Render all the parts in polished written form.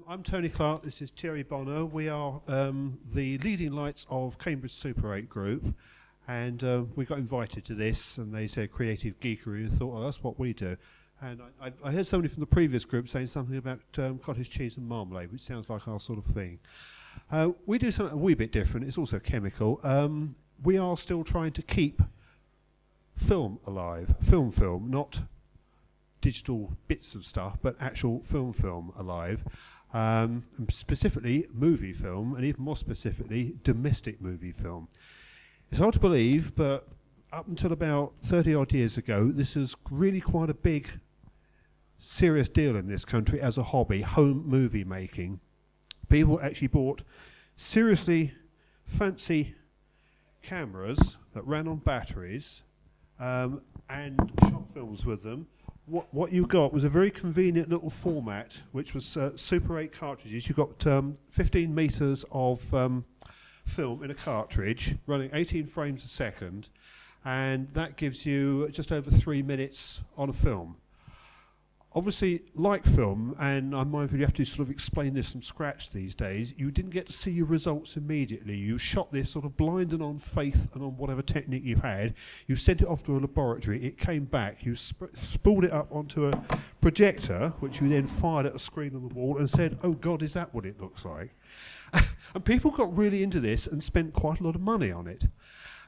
I'm Tony Clark, this is Thierry Bonneau. We are the leading lights of Cambridge Super 8 Group, and we got invited to this, and they said creative geekery, and thought, oh, that's what we do. And I heard somebody from the previous group saying something about cottage cheese and marmalade, which sounds like our sort of thing. We do something a wee bit different, it's also chemical. We are still trying to keep film alive, film, not digital bits of stuff, but actual film alive. And specifically movie film, and even more specifically domestic movie film. It's hard to believe, but up until about 30 odd years ago, this is really quite a big serious deal in this country as a hobby, home movie making. People actually bought seriously fancy cameras that ran on batteries and shot films with them. What you got was a very convenient little format, which was Super 8 cartridges. You got 15 meters of film in a cartridge, running 18 frames a second, and that gives you just over 3 minutes on a film. Obviously, like film, and I'm mindful you have to sort of explain this from scratch these days, you didn't get to see your results immediately. You shot this sort of blind and on faith and on whatever technique you had. You sent it off to a laboratory, it came back, you spooled it up onto a projector, which you then fired at a screen on the wall and said, oh God, is that what it looks like? And people got really into this and spent quite a lot of money on it.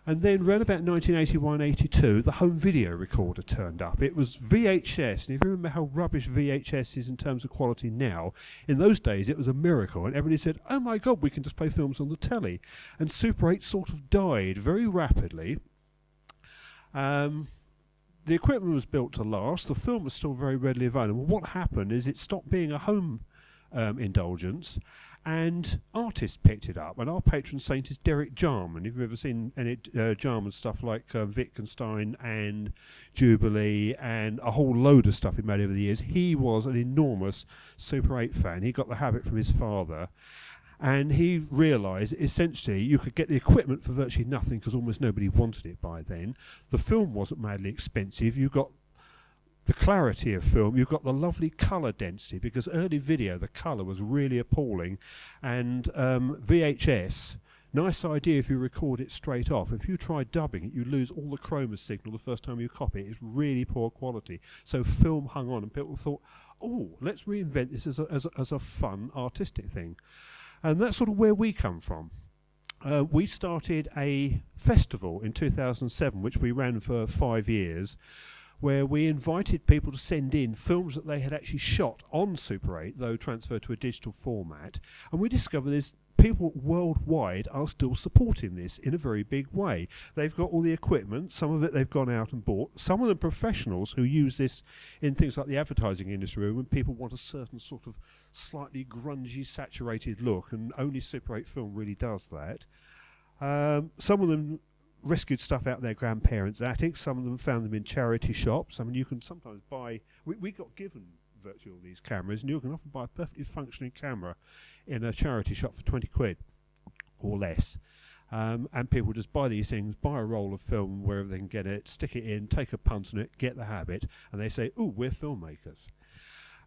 And then around about 1981-82, the home video recorder turned up. It was VHS, and if you remember how rubbish VHS is in terms of quality now, in those days it was a miracle, and everybody said, oh my God, we can just play films on the telly. And Super 8 sort of died very rapidly. The equipment was built to last, the film was still very readily available. What happened is it stopped being a home indulgence, and artists picked it up, and our patron saint is Derek Jarman. If you've ever seen any Jarman stuff like Wittgenstein and Jubilee and a whole load of stuff he made over the years, he was an enormous Super 8 fan. He got the habit from his father, and he realised essentially you could get the equipment for virtually nothing because almost nobody wanted it by then. The film wasn't madly expensive. You got the clarity of film, you've got the lovely colour density, because early video, the colour was really appalling, and VHS, nice idea if you record it straight off. If you try dubbing it, you lose all the chroma signal the first time you copy it. It's really poor quality. So film hung on, and people thought, oh, let's reinvent this as a fun, artistic thing. And that's sort of where we come from. We started a festival in 2007, which we ran for 5 years, where we invited people to send in films that they had actually shot on Super 8, though transferred to a digital format. And we discovered there's people worldwide are still supporting this in a very big way. They've got all the equipment, some of it they've gone out and bought. Some of them professionals who use this in things like the advertising industry when people want a certain sort of slightly grungy, saturated look, and only Super 8 film really does that. Some of them rescued stuff out of their grandparents' attics. Some of them found them in charity shops. I mean, you can sometimes buy... We got given virtually all these cameras, and you can often buy a perfectly functioning camera in a charity shop for 20 quid or less. And people just buy these things, buy a roll of film wherever they can get it, stick it in, take a punt on it, get the habit, and they say, ooh, we're filmmakers.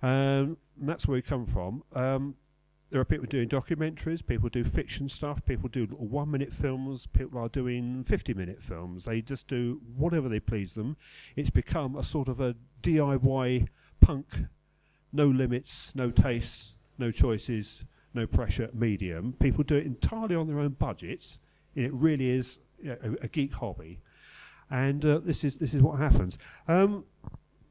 And that's where we come from. There are people doing documentaries, people do fiction stuff, people do little 1-minute films, people are doing 50-minute films. They just do whatever they please them. It's become a sort of a DIY punk, no limits, no tastes, no choices, no pressure medium. People do it entirely on their own budgets. It really is a geek hobby. And this is what happens.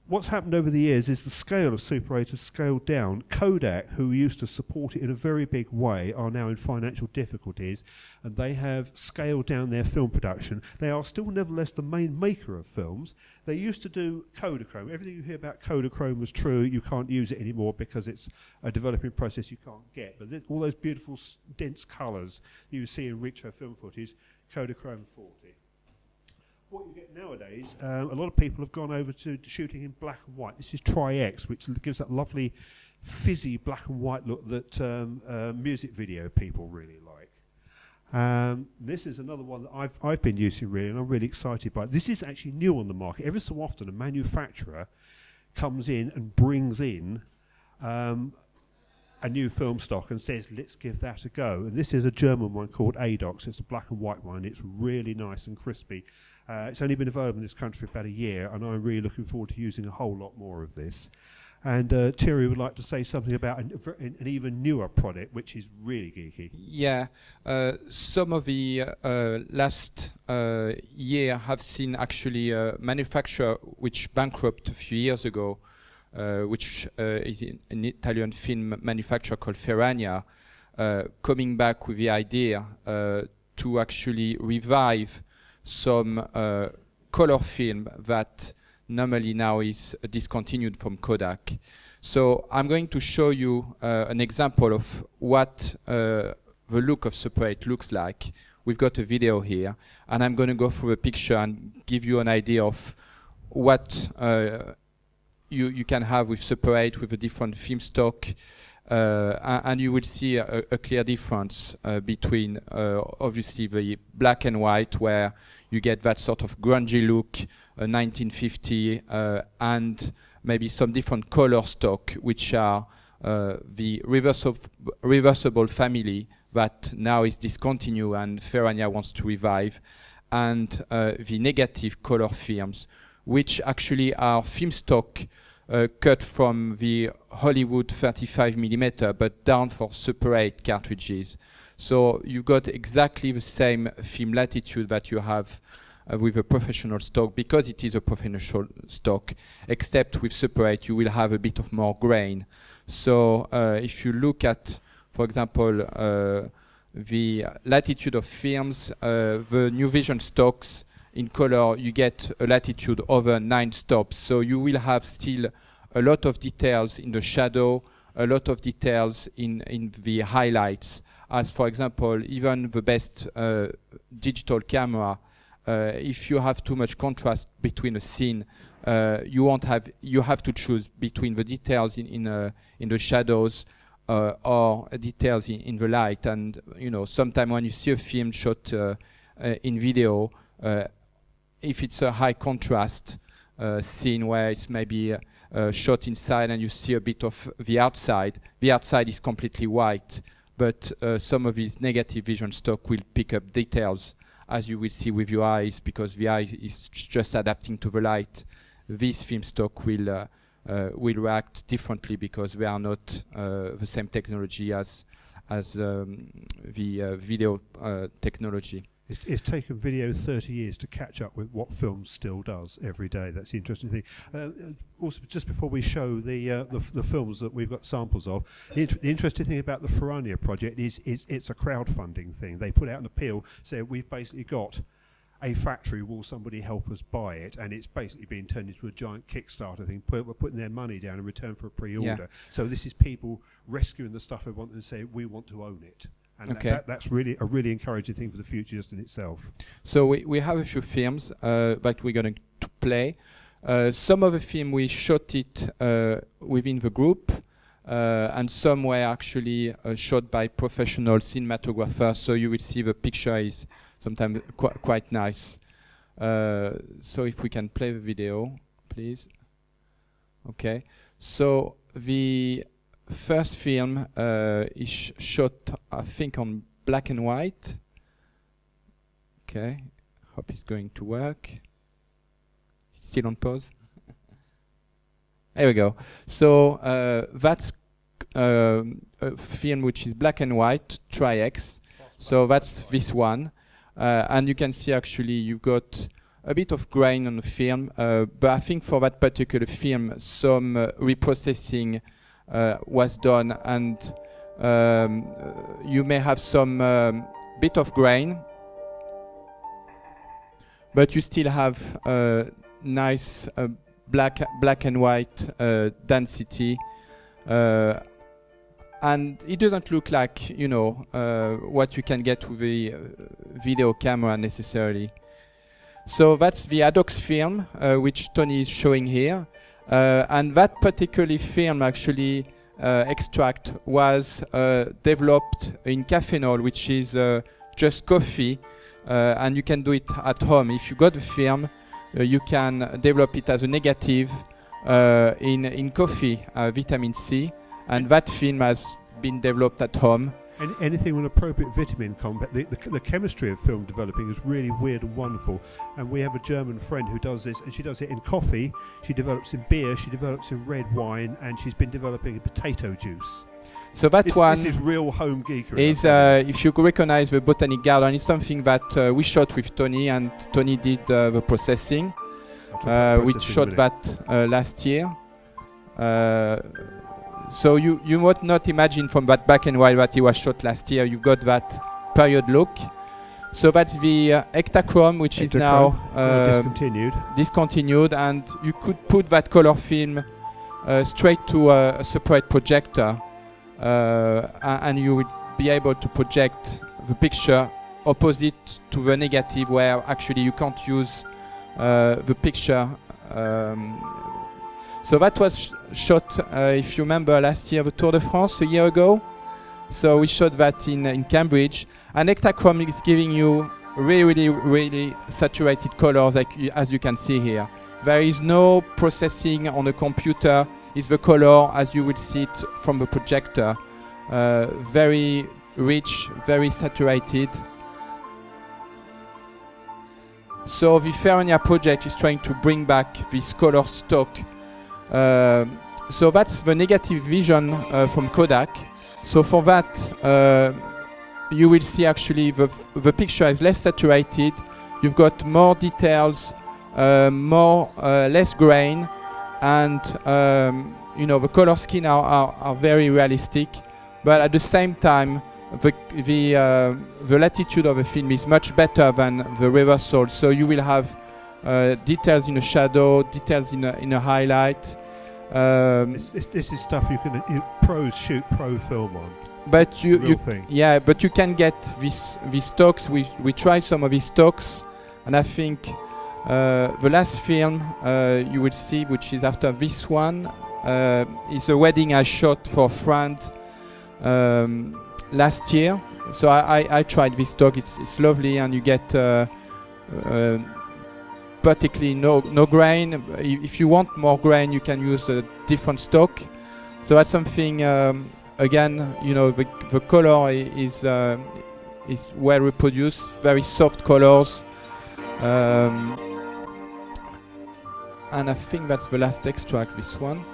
What's happened over the years is the scale of Super 8 has scaled down. Kodak, who used to support it in a very big way, are now in financial difficulties, and they have scaled down their film production. They are still nevertheless the main maker of films. They used to do Kodachrome. Everything you hear about Kodachrome was true. You can't use it anymore because it's a developing process you can't get. But all those beautiful dense colours you see in retro film footage, Kodachrome 40. What you get nowadays, a lot of people have gone over to shooting in black and white. This is Tri-X, which gives that lovely fizzy black and white look that music video people really like. This is another one that I've been using really, and I'm really excited by it. This is actually new on the market. Every so often a manufacturer comes in and brings in a new film stock and says, let's give that a go. And this is a German one called ADOX. It's a black and white one. It's really nice and crispy. It's only been available in this country about a year, and I'm really looking forward to using a whole lot more of this. And Thierry would like to say something about an even newer product, which is really geeky. Yeah, some of the last year have seen actually a manufacturer which bankrupt a few years ago, which is an Italian film manufacturer called Ferrina, coming back with the idea to actually revive some color film that normally now is discontinued from Kodak. So I'm going to show you an example of what the look of Super 8 looks like. We've got a video here, and I'm going to go through a picture and give you an idea of what you can have with Super 8 with a different film stock, and you will see a clear difference between obviously the black and white, where you get that sort of grungy look, 1950, and maybe some different color stock, which are the reversible family that now is discontinued and Ferrina wants to revive, and the negative color films, which actually are film stock cut from the Hollywood 35mm, but down for Super 8 cartridges. So you've got exactly the same film latitude that you have with a professional stock, because it is a professional stock, except with Super 8 you will have a bit of more grain. So if you look at, for example, the latitude of films, the New Vision stocks in color, you get a latitude over 9 stops. So you will have still a lot of details in the shadow, a lot of details in the highlights. As for example, even the best digital camera, if you have too much contrast between a scene, you have to choose between the details in the shadows or details in the light. And you know, sometimes when you see a film shot in video, if it's a high contrast scene where it's maybe shot inside and you see a bit of the outside is completely white. But some of these negative vision stock will pick up details, as you will see with your eyes, because the eye is just adapting to the light. This film stock will react differently because they are not the same technology as the video technology. It's taken video 30 years to catch up with what film still does every day. That's the interesting thing. Also, just before we show the films that we've got samples of, the interesting thing about the Ferrina project is it's a crowdfunding thing. They put out an appeal, say we've basically got a factory, will somebody help us buy it? And it's basically being turned into a giant Kickstarter thing. We're putting their money down in return for a pre-order. Yeah. So this is people rescuing the stuff they want and say, we want to own it. And okay. That's really a really encouraging thing for the future just in itself. So we have a few films that we're going to play. Some of the film we shot it within the group, and some were actually shot by professional cinematographers. So you will see the picture is sometimes quite nice. So if we can play the video, please. Okay. So the first film is shot, I think, on black and white. Okay, hope it's going to work. Still on pause. There we go. So that's a film which is black and white, Tri-X. So that's this one. And you can see actually you've got a bit of grain on the film, but I think for that particular film some reprocessing was done, and you may have some bit of grain, but you still have nice black and white density, and it doesn't look like, you know, what you can get with the video camera necessarily. So that's the ADOX film which Tony is showing here. And that particular film actually extract was developed in Cafenol, which is just coffee, and you can do it at home. If you got the film, you can develop it as a negative in coffee, vitamin C, and that film has been developed at home. Anything with appropriate vitamin content. The chemistry of film developing is really weird and wonderful. And we have a German friend who does this, and she does it in coffee, she develops in beer, she develops in red wine, and she's been developing in potato juice. So that this is real home geekery. Is if you recognize the botanic garden, it's something that we shot with Tony, and Tony did the processing. We shot that last year. So you might not imagine from that black and white that he was shot last year. You've got that period look. So that's the Ektachrome, which is now discontinued, and you could put that color film straight to a separate projector, and you would be able to project the picture opposite to the negative, where actually you can't use the picture. So that was shot, if you remember, last year, the Tour de France, a year ago. So we shot that in Cambridge. And Ektachrome is giving you really saturated colors, as you can see here. There is no processing on the computer. It's the color as you will see it from the projector. Very rich, very saturated. So the Ferrina project is trying to bring back this color stock. So that's the negative vision from Kodak. So for that, you will see actually the picture is less saturated. You've got more details, less grain, and the color scheme are very realistic. But at the same time, the latitude of the film is much better than the reversal. So you will have details in a shadow, details in a highlight. This is stuff pros shoot pro film on. But but you can get these stocks. We tried some of these stocks, and I think the last film you will see, which is after this one, is a wedding I shot for a friend last year. So I tried this stock. It's lovely, and you get practically no grain. If you want more grain, you can use a different stock. So that's something. Again, the color is well reproduced, very soft colors, and I think that's the last extract. This one.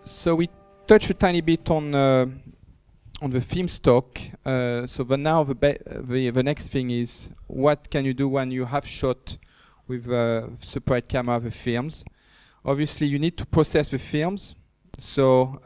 So we touch a tiny bit on the film stock. So now the next thing is, what can you do when you have shot with a separate camera the films? Obviously, you need to process the films. So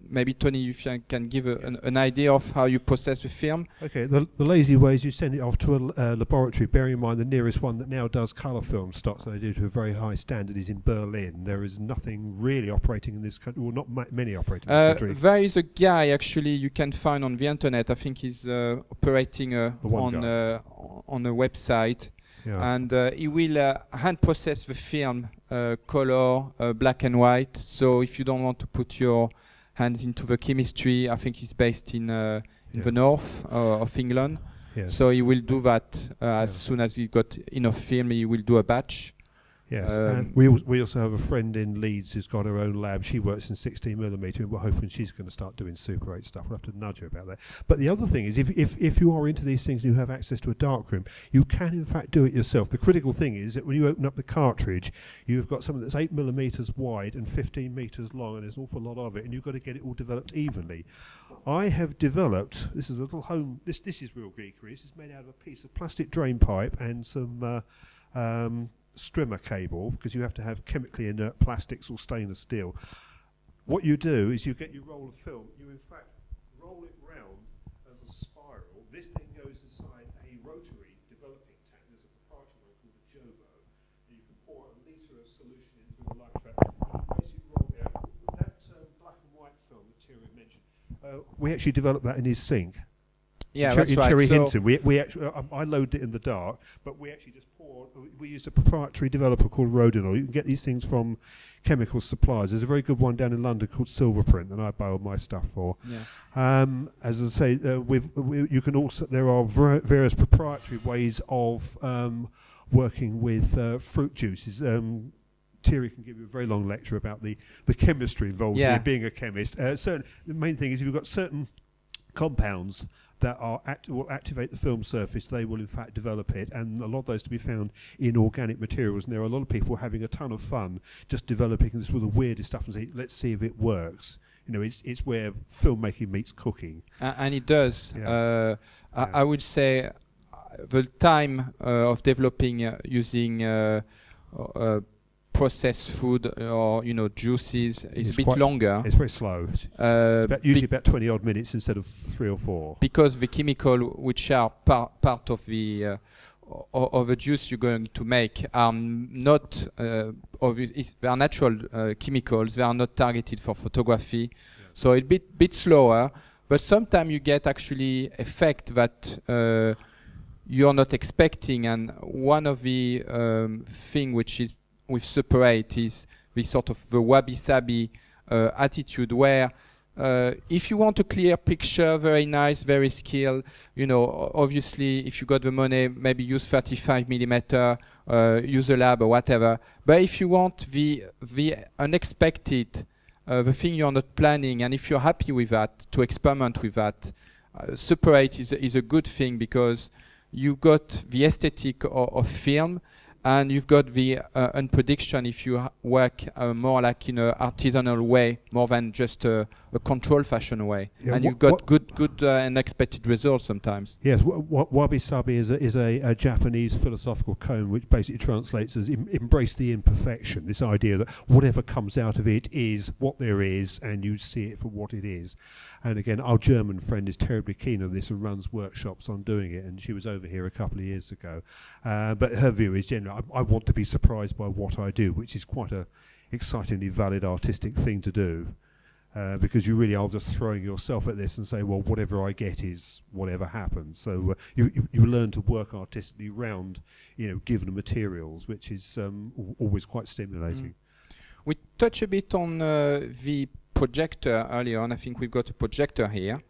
maybe Tony, if you can give an idea of how you process the film. Okay, the lazy way is you send it off to a laboratory, bearing in mind the nearest one that now does colour film stock, so they do to a very high standard, is in Berlin. There is nothing really operating in this country, well, not many operating in this country. There is a guy actually you can find on the internet. I think he's operating on a website. Yeah. And he will hand process the film, color, black and white. So if you don't want to put your hands into the chemistry, I think he's based in the north of England. Yeah. So he will do that as soon as he got enough film. He will do a batch. Yes, and we also have a friend in Leeds who's got her own lab. She works in 16mm, and we're hoping she's going to start doing Super 8 stuff. We'll have to nudge her about that. But the other thing is, if you are into these things and you have access to a darkroom, you can in fact do it yourself. The critical thing is that when you open up the cartridge, you've got something that's 8mm wide and 15 meters long, and there's an awful lot of it, and you've got to get it all developed evenly. I have developed, this is a little home, this is real geekery. This is made out of a piece of plastic drain pipe and some strimmer cable, because you have to have chemically inert plastics or stainless steel. What you do is you get your roll of film, you in fact roll it round as a spiral. This thing goes inside a rotary developing tank. There's a proprietary one called a Jobo, and you can pour a litre of solution into a light trap and basically roll it out. That black and white film that Thierry mentioned, we actually developed that in his sink. Yeah, in that's right. Cherry So Hinton. We actually, I loaded it in the dark, but we actually just pour. We used a proprietary developer called Rodinol. You can get these things from chemical suppliers. There's a very good one down in London called Silverprint that I buy all my stuff for. yeah. As I say, you can also, there are various proprietary ways of working with fruit juices. Thierry can give you a very long lecture about the chemistry involved Yeah. here, being a chemist. The main thing is if you've got certain compounds that are will activate the film surface, they will in fact develop it, and a lot of those to be found in organic materials. And there are a lot of people having a ton of fun just developing this with the weirdest stuff and say, let's see if it works. You know, it's where filmmaking meets cooking. And it does. Yeah. I would say the time of developing using processed food or juices is It's a bit longer. It's very slow. It's usually about 20 odd minutes instead of 3 or 4. Because the chemical which are part of the juice you're going to make are not obvious. They are natural chemicals. They are not targeted for photography, so it's a bit slower. But sometimes you get actually effect that you're not expecting. And one of the thing which is with separate is the sort of the wabi-sabi attitude, where if you want a clear picture, very nice, very skilled, obviously if you got the money, maybe use 35 millimeter, use a lab or whatever. But if you want the unexpected, the thing you're not planning, and if you're happy with that, to experiment with that, separate is a good thing, because you got the aesthetic of film, and you've got the unprediction if you work more like in an artisanal way, more than just a controlled fashion way. Yeah, and you've got good unexpected results sometimes. Yes, wabi-sabi is a Japanese philosophical cone which basically translates as embrace the imperfection, this idea that whatever comes out of it is what there is and you see it for what it is. And again, our German friend is terribly keen on this and runs workshops on doing it, and she was over here a couple of years ago. But her view is generally, I want to be surprised by what I do, which is quite a excitingly valid artistic thing to do. Because you really are just throwing yourself at this and say, well, whatever I get is whatever happens. So you learn to work artistically around, given materials, which is always quite stimulating. We touch a bit on the projector earlier on. I think we've got a projector here.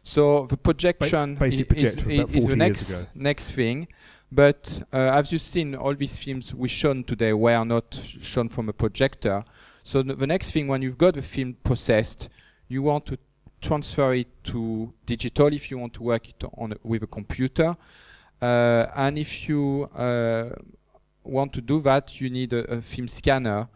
So the projection Basic projector about 40 is the years ago. next thing. But as you've seen, all these films we shown today were not shown from a projector. So the next thing, when you've got the film processed, you want to transfer it to digital if you want to work it with a computer. And if you want to do that, you need a film scanner.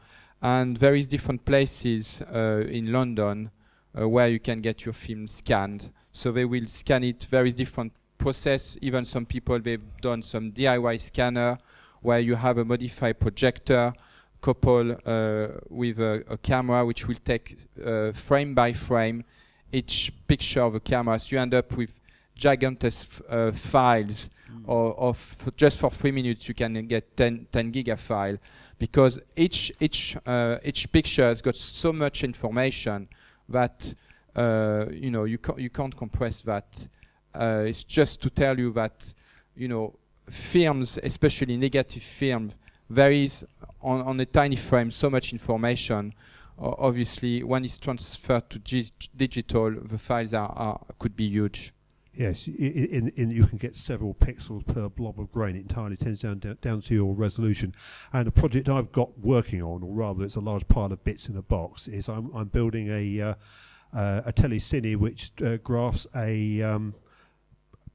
And there is different places in London where you can get your film scanned. So they will scan it. There is different process. Even some people, they've done some DIY scanner where you have a modified projector coupled with a camera which will take frame by frame each picture of a camera. So you end up with gigantic files of just for 3 minutes you can get 10 giga file, because each picture has got so much information that you can't compress that. It's just to tell you that films, especially negative films, there is on a tiny frame so much information. Obviously, when it's transferred to digital, the files could be huge. Yes, you can get several pixels per blob of grain. It entirely tends down to your resolution. And a project I've got working on, or rather it's a large pile of bits in a box, is I'm building a telecine which graphs a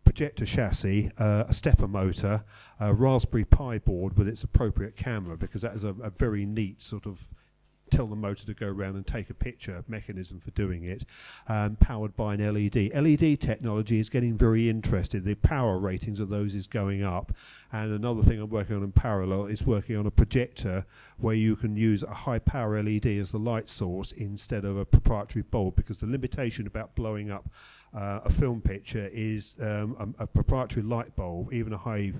projector chassis, a stepper motor, a Raspberry Pi board with its appropriate camera, because that is a very neat sort of tell the motor to go around and take a picture mechanism for doing it, powered by an LED. LED technology is getting very interested. The power ratings of those is going up. And another thing I'm working on in parallel is working on a projector where you can use a high power LED as the light source instead of a proprietary bulb, because the limitation about blowing up a film picture is a proprietary light bulb, even a high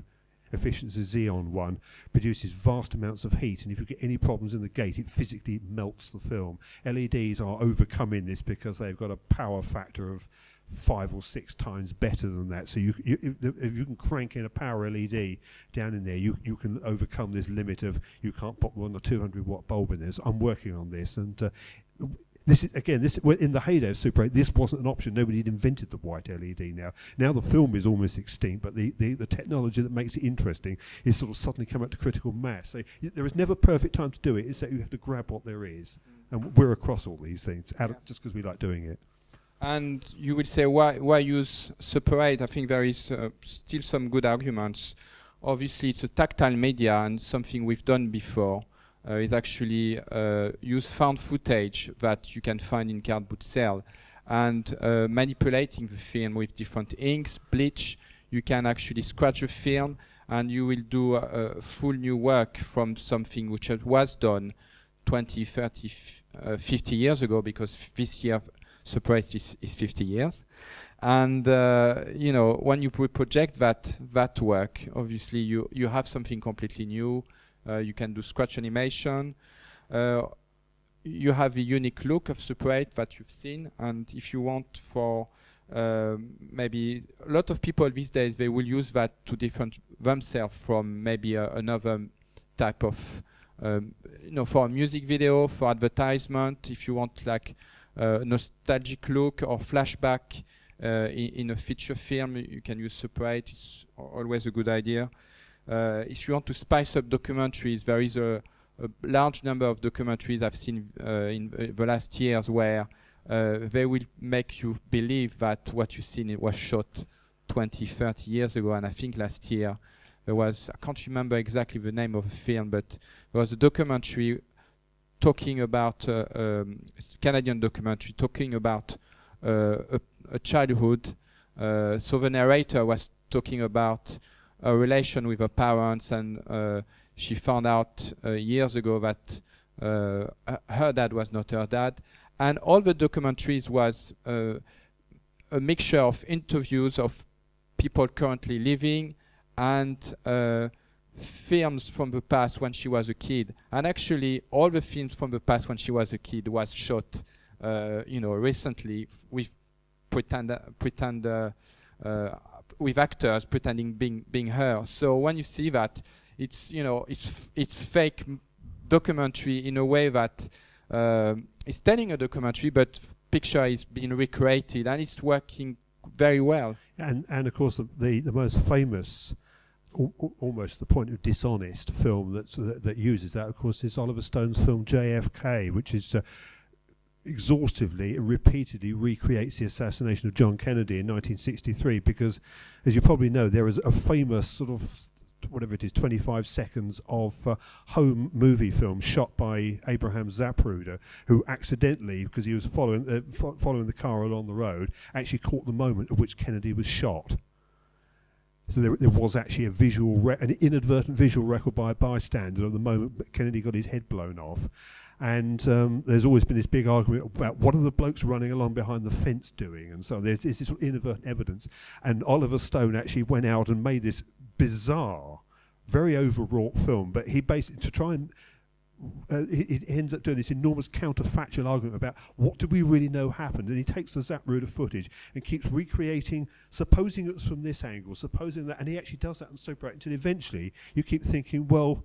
efficiency Xeon one, produces vast amounts of heat, and if you get any problems in the gate, it physically melts the film. LEDs are overcoming this because they've got a power factor of 5 or 6 times better than that. So if you can crank in a power LED down in there, you can overcome this limit of you can't put more than a 200 watt bulb in there. So I'm working on this, and this is again, in the heyday of Super 8, this wasn't an option. Nobody had invented the white LED. Now the film is almost extinct, but the technology that makes it interesting is sort of suddenly come up to critical mass. So there is never a perfect time to do it. It's that you have to grab what there is, and we're across all these things just because we like doing it. And you will say, why use Super 8? I think there is still some good arguments. Obviously, it's a tactile media, and something we've done before is actually use found footage that you can find in cardboard cell, and manipulating the film with different inks, bleach. You can actually scratch the film, and you will do a full new work from something which was done 20, 30, 50 years ago, because this year Super 8 is 50 years. And when you project that work, obviously you have something completely new. You can do scratch animation. You have the unique look of Super 8 that you've seen, and if you want for maybe a lot of people these days, they will use that to different themselves from maybe another type of for a music video, for advertisement. If you want like nostalgic look or flashback in a feature film, you can use Super 8. It's always a good idea. If you want to spice up documentaries, there is a large number of documentaries I've seen in the last years where they will make you believe that what you've seen was shot 20, 30 years ago. And I think last year there was, I can't remember exactly the name of the film, but there was a documentary talking about Canadian documentary talking about a childhood. So the narrator was talking about a relation with her parents, and she found out years ago that her dad was not her dad. And all the documentaries was a mixture of interviews of people currently living and films from the past when she was a kid. And actually all the films from the past when she was a kid was shot recently with with actors pretending being her. So when you see that, it's fake documentary in a way that it's telling a documentary, but picture is being recreated, and it's working very well. And of course the most famous, almost the point of dishonest film that uses that, of course, is Oliver Stone's film JFK, which is exhaustively and repeatedly recreates the assassination of John Kennedy in 1963, because, as you probably know, there is a famous sort of, whatever it is, 25 seconds of home movie film shot by Abraham Zapruder, who accidentally, because he was following the car along the road, actually caught the moment at which Kennedy was shot. So there was actually an inadvertent visual record by a bystander of the moment Kennedy got his head blown off. And there's always been this big argument about what are the blokes running along behind the fence doing, and so there's this sort of inadvertent evidence. And Oliver Stone actually went out and made this bizarre, very overwrought film, but he basically, to try and he ends up doing this enormous counterfactual argument about what do we really know happened, and he takes the Zapruder footage and keeps recreating, supposing it was from this angle, supposing that, and he actually does that on Super 8 until eventually you keep thinking, well,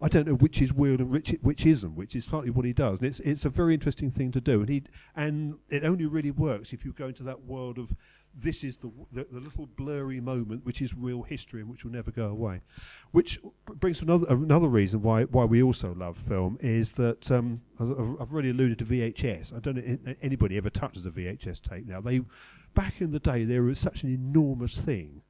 I don't know which is real and which isn't, which is slightly what he does. And it's a very interesting thing to do. And it only really works if you go into that world of this is the little blurry moment which is real history and which will never go away. Which brings to another reason why we also love film is that I've already alluded to VHS. I don't know anybody ever touches a VHS tape now. Back in the day, they were such an enormous thing.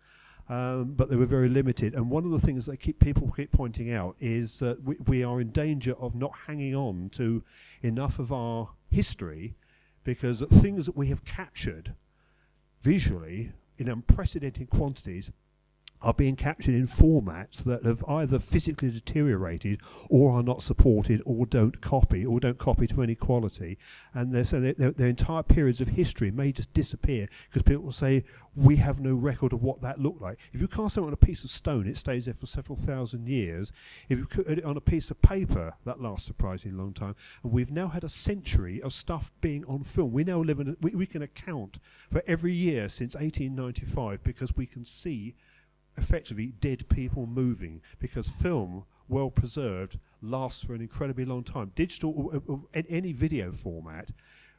But they were very limited, and one of the things that people keep pointing out is that we are in danger of not hanging on to enough of our history, because things that we have captured visually in unprecedented quantities are being captured in formats that have either physically deteriorated or are not supported or don't copy to any quality. And their entire periods of history may just disappear because people will say, we have no record of what that looked like. If you cast something on a piece of stone, it stays there for several thousand years. If you put it on a piece of paper, that lasts a surprisingly long time. And we've now had a century of stuff being on film. We now live in we can account for every year since 1895 because we can see effectively dead people moving, because film, well preserved, lasts for an incredibly long time. Digital or any video format,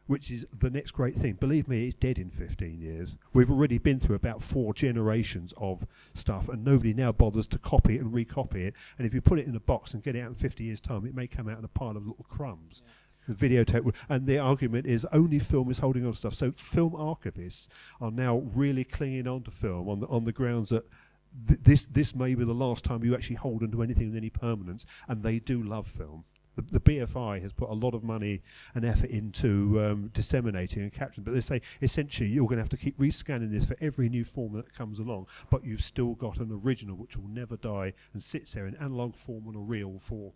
which is the next great thing, believe me, it's dead in 15 years. We've already been through about 4 generations of stuff, and nobody now bothers to copy it and recopy it. And if you put it in a box and get it out in 50 years' time, it may come out in a pile of little crumbs. Yeah. The videotape, and the argument is only film is holding on to stuff. So film archivists are now really clinging on to film on the grounds that this may be the last time you actually hold onto anything with any permanence, and they do love film. The BFI has put a lot of money and effort into disseminating and capturing, but they say essentially you're going to have to keep rescanning this for every new form that comes along, but you've still got an original which will never die and sits there in analog form on a reel for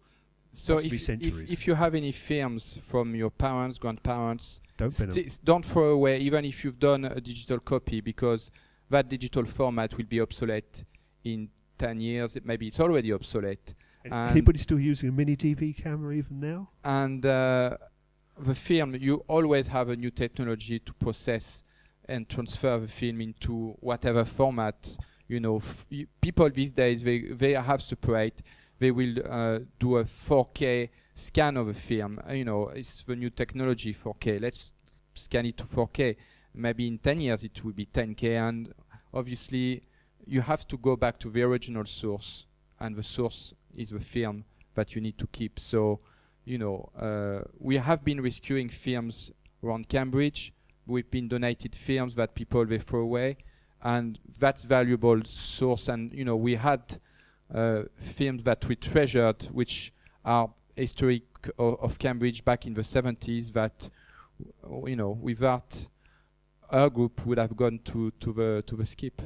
possibly centuries. If you have any films from your parents, grandparents, don't throw away, even if you've done a digital copy, because that digital format will be obsolete in 10 years. Maybe it's already obsolete. Anybody still using a mini DV camera even now? And the film, you always have a new technology to process and transfer the film into whatever format. You know, people these days, they have separate. They will do a 4K scan of a film. You know, it's the new technology, 4K. Let's scan it to 4K. Maybe in 10 years it will be 10K, and obviously you have to go back to the original source, and the source is the film that you need to keep. So, you know, we have been rescuing films around Cambridge. We've been donated films that people they throw away, and that's valuable source. And you know, we had films that we treasured, which are historic of Cambridge back in the 70s. That, you know, without our group would have gone to the skip.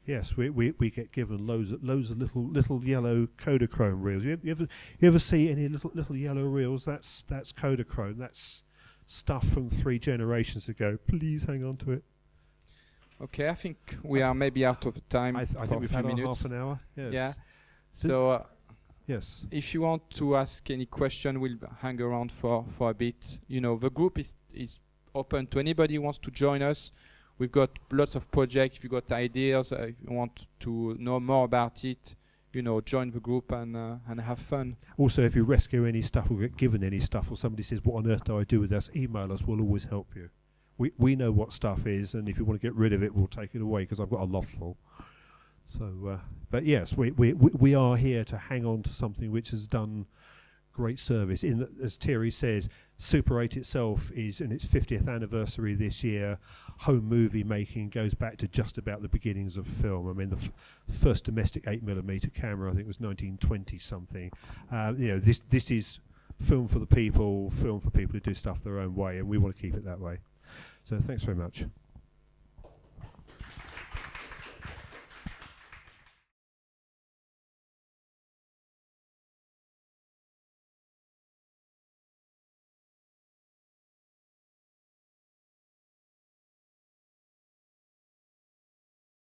Yes, we get given loads of little yellow Kodachrome reels. You ever see any little yellow reels? That's Kodachrome. That's stuff from 3 generations ago. Please hang on to it. Okay, I think we are maybe out of time. I think we've had half an hour. Yes. Yeah. So yes, if you want to ask any question, we'll hang around for a bit. You know, the group is open to anybody who wants to join us. We've got lots of projects. If you've got ideas, if you want to know more about it, you know, join the group and have fun. Also, if you rescue any stuff or get given any stuff, or somebody says, what on earth do I do with this, email us. We'll always help you. We know what stuff is, and if you want to get rid of it, we'll take it away, because I've got a loft full. So, but yes, we are here to hang on to something which has done great service. In that, as Thierry said, Super 8 itself is in its 50th anniversary this year. Home movie making goes back to just about the beginnings of film. I mean, the first domestic 8mm camera, I think, was 1920 something. You know, this is film for the people, film for people who do stuff their own way, and we want to keep it that way. So thanks very much.